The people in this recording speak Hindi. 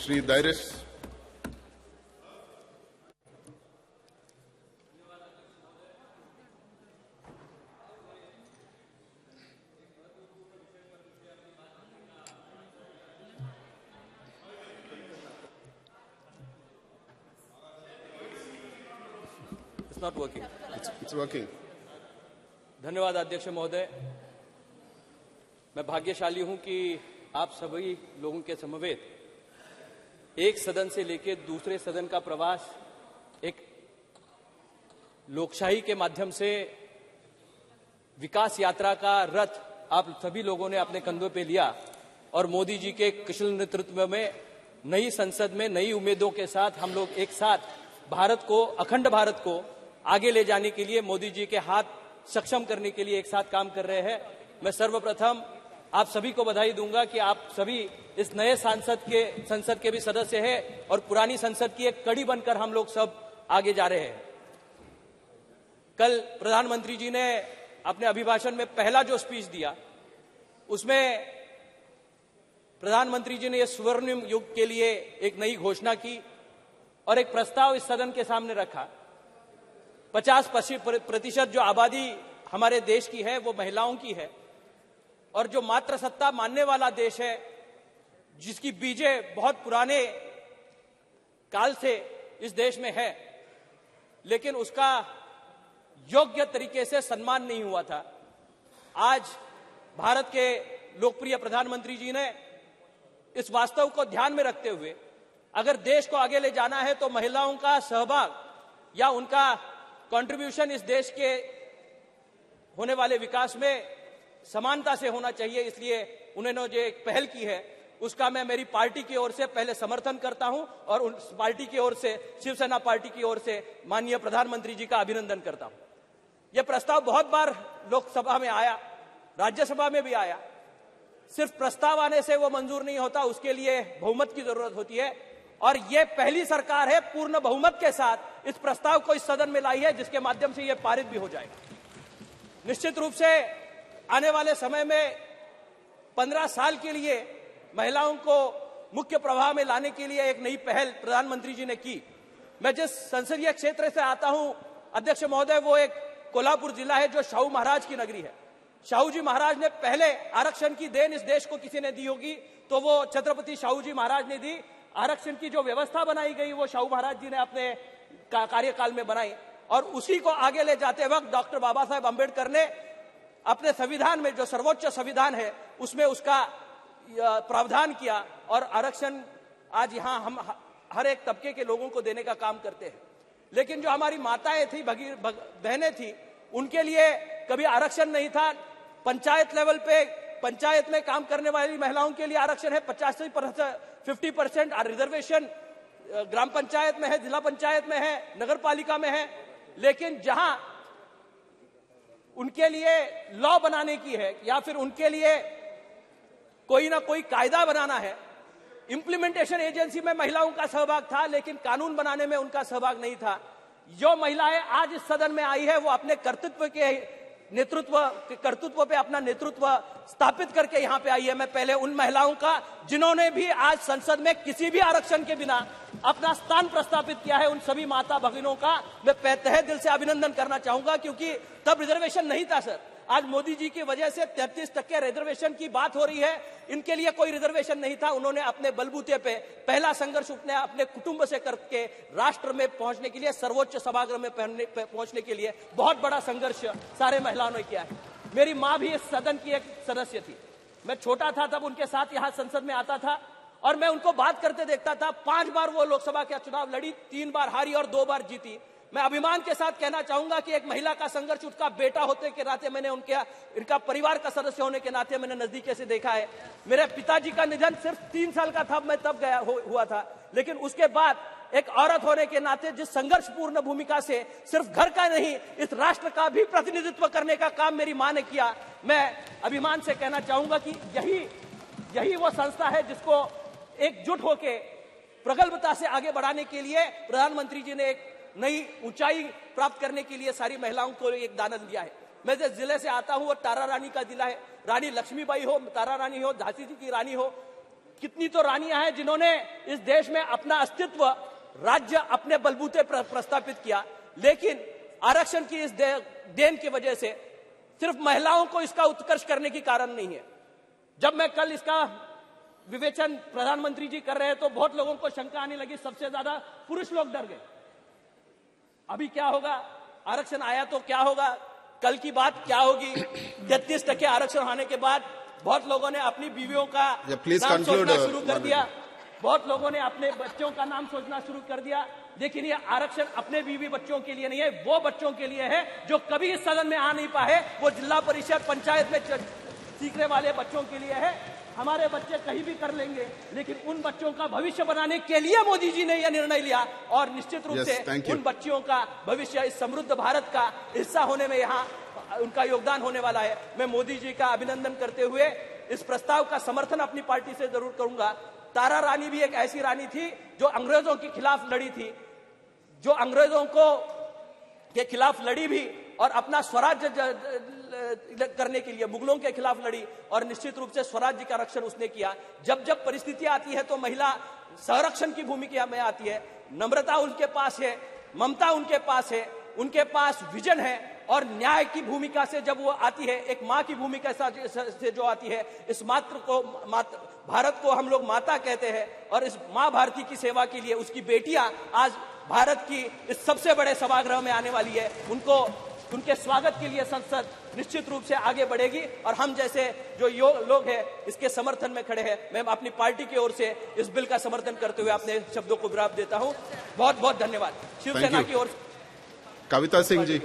Shri दायरेस। Not working. It's working. धन्यवाद अध्यक्ष महोदय। मैं भाग्यशाली हूं कि आप सभी लोगों के समवेत एक सदन से लेकर दूसरे सदन का प्रवास एक लोकशाही के माध्यम से विकास यात्रा का रथ आप सभी लोगों ने अपने कंधों पे लिया और मोदी जी के कुशल नेतृत्व में नई संसद में नई उम्मीदों के साथ हम लोग एक साथ भारत को, अखंड भारत को आगे ले जाने के लिए, मोदी जी के हाथ सक्षम करने के लिए एक साथ काम कर रहे हैं। मैं सर्वप्रथम आप सभी को बधाई दूंगा कि आप सभी इस नए संसद के भी सदस्य हैं और पुरानी संसद की एक कड़ी बनकर हम लोग सब आगे जा रहे हैं। कल प्रधानमंत्री जी ने अपने अभिभाषण में पहला जो स्पीच दिया उसमें प्रधानमंत्री जी ने यह स्वर्णिम युग के लिए एक नई घोषणा की और एक प्रस्ताव इस सदन के सामने रखा। 50% जो आबादी हमारे देश की है वो महिलाओं की है और जो मातृसत्ता मानने वाला देश है, जिसकी बीजें बहुत पुराने काल से इस देश में है, लेकिन उसका योग्य तरीके से सम्मान नहीं हुआ था। आज भारत के लोकप्रिय प्रधानमंत्री जी ने इस वास्तव को ध्यान में रखते हुए अगर देश को आगे ले जाना है तो महिलाओं का सहभाग या उनका कंट्रीब्यूशन इस देश के होने वाले विकास में समानता से होना चाहिए। इसलिए उन्होंने जो एक पहल की है उसका मैं मेरी पार्टी की ओर से पहले समर्थन करता हूं और उस पार्टी की ओर से, शिवसेना पार्टी की ओर से माननीय प्रधानमंत्री जी का अभिनंदन करता हूं। यह प्रस्ताव बहुत बार लोकसभा में आया, राज्यसभा में भी आया। सिर्फ प्रस्ताव आने से वो मंजूर नहीं होता, उसके लिए बहुमत की जरूरत होती है और ये पहली सरकार है पूर्ण बहुमत के साथ इस प्रस्ताव को इस सदन में लाई है जिसके माध्यम से ये पारित भी हो जाएगा। निश्चित रूप से आने वाले समय में 15 साल के लिए महिलाओं को मुख्य प्रवाह में लाने के लिए एक नई पहल प्रधानमंत्री जी ने की। मैं जिस संसदीय क्षेत्र से आता हूं अध्यक्ष महोदय, वो एक कोल्हापुर जिला है जो शाहू महाराज की नगरी है। शाहू जी महाराज ने पहले आरक्षण की देन इस देश को किसी ने दी होगी तो वो छत्रपति शाहू जी महाराज ने दी। आरक्षण की जो व्यवस्था बनाई गई वो शाहू महाराज जी ने अपने कार्यकाल में बनाई और उसी को आगे ले जाते वक्त डॉक्टर बाबा साहेब अम्बेडकर ने अपने संविधान में, जो सर्वोच्च संविधान है, उसमें उसका प्रावधान किया और आरक्षण आज यहां हम हर एक तबके के लोगों को देने का काम करते हैं। लेकिन जो हमारी माताएं थी, बहनें थी, उनके लिए कभी आरक्षण नहीं था। पंचायत लेवल पे पंचायत में काम करने वाली महिलाओं के लिए आरक्षण है 50% रिजर्वेशन ग्राम पंचायत में है, जिला पंचायत में है, नगर पालिका में है। लेकिन जहां उनके लिए लॉ बनाने की है या फिर उनके लिए कोई ना कोई कायदा बनाना है, इंप्लीमेंटेशन एजेंसी में महिलाओं का सहभाग था लेकिन कानून बनाने में उनका सहभाग नहीं था। जो महिलाएं आज इस सदन में आई है वो अपने कर्तृत्व पे अपना नेतृत्व स्थापित करके यहां पे आई है। मैं पहले उन महिलाओं का जिन्होंने भी आज संसद में किसी भी आरक्षण के बिना अपना स्थान प्रस्तापित किया है, उन सभी माता भगिनों का मैं तहे दिल से अभिनंदन करना चाहूंगा, क्योंकि तब रिजर्वेशन नहीं था सर। आज मोदी जी की वजह से 33% रिजर्वेशन की बात हो रही है। इनके लिए कोई रिजर्वेशन नहीं था। उन्होंने अपने बलबूते पे पहला संघर्ष अपने कुटुंब से करके राष्ट्र में पहुंचने के लिए, सर्वोच्च सभागृह में पहुंचने के लिए बहुत बड़ा संघर्ष सारे महिलाओं ने किया है। मेरी मां भी इस सदन की एक सदस्य थी। मैं छोटा था तब उनके साथ यहां संसद में आता था और मैं उनको बात करते देखता था। 5 बार वो लोकसभा का चुनाव लड़ी, 3 बार हारी और 2 बार जीती। मैं अभिमान के साथ कहना चाहूंगा कि एक महिला का संघर्ष, उसका बेटा होते के नाते मैंने इनका परिवार का सदस्य होने के नाते मैंने नजदीक से देखा है। मेरे पिताजी का निधन सिर्फ 3 साल का था, मैं तब गया हुआ था, लेकिन उसके बाद एक औरत होने के नाते जिस संघर्षपूर्ण भूमिका से सिर्फ घर का नहीं इस राष्ट्र का भी प्रतिनिधित्व करने का काम मेरी मां ने किया, मैं अभिमान से कहना चाहूंगा कि यही वो संस्था है जिसको एकजुट होकर प्रगल्भता से आगे बढ़ाने के लिए प्रधानमंत्री जी ने एक नई ऊंचाई प्राप्त करने के लिए सारी महिलाओं को एक दान दिया है। मैं जिस जिले से आता हूं वो तारा रानी का जिला है। रानी लक्ष्मीबाई हो, तारा रानी हो, झांसी जी की रानी हो, कितनी तो रानियां हैं जिन्होंने इस देश में अपना अस्तित्व, राज्य अपने बलबूते प्रस्थापित किया, लेकिन आरक्षण की इस देन की वजह से सिर्फ महिलाओं को इसका उत्कर्ष करने की कारण नहीं है। जब मैं कल इसका विवेचन प्रधानमंत्री जी कर रहे हैं तो बहुत लोगों को शंका आने लगी, सबसे ज्यादा पुरुष लोग डर गए। अभी क्या होगा, आरक्षण आया तो क्या होगा, कल की बात क्या होगी। 33% आरक्षण आने के बाद बहुत लोगों ने अपनी बीवियों का नाम सोचना शुरू कर दिया, बहुत लोगों ने अपने बच्चों का नाम सोचना शुरू कर दिया। लेकिन ये आरक्षण अपने बीवी बच्चों के लिए नहीं है, वो बच्चों के लिए है जो कभी इस सदन में आ नहीं पाए, वो जिला परिषद पंचायत में सीखने वाले बच्चों के लिए है। हमारे बच्चे कहीं भी कर लेंगे, लेकिन उन बच्चों का भविष्य बनाने के लिए मोदी जी ने यह निर्णय लिया और निश्चित रूप से उन बच्चियों का भविष्य इस समृद्ध भारत का हिस्सा होने में यहाँ उनका योगदान होने वाला है। मैं मोदी जी का अभिनंदन करते हुए इस प्रस्ताव का समर्थन अपनी पार्टी से जरूर करूंगा। तारा रानी भी एक ऐसी रानी थी जो अंग्रेजों के खिलाफ लड़ी थी, जो अंग्रेजों के खिलाफ लड़ी भी और अपना स्वराज्य करने के लिए मुगलों के खिलाफ लड़ी और निश्चित रूप से स्वराज्य का रक्षण उसने किया। जब जब परिस्थिति आती है तो महिला संरक्षण की भूमिका में आती है। नम्रता उनके पास है, ममता उनके पास है, उनके पास विजन है और न्याय की भूमिका से जब वो आती है, एक माँ की भूमिका से जो आती है, इस भारत को हम लोग माता कहते हैं और इस माँ भारती की सेवा के लिए उसकी बेटियां आज भारत की इस सबसे बड़े सभागृह में आने वाली है। उनके स्वागत के लिए संसद निश्चित रूप से आगे बढ़ेगी और हम जैसे जो लोग हैं इसके समर्थन में खड़े हैं। मैं अपनी पार्टी की ओर से इस बिल का समर्थन करते हुए अपने शब्दों को विराम देता हूं। बहुत बहुत धन्यवाद। शिवसेना की ओर से कविता सिंह जी।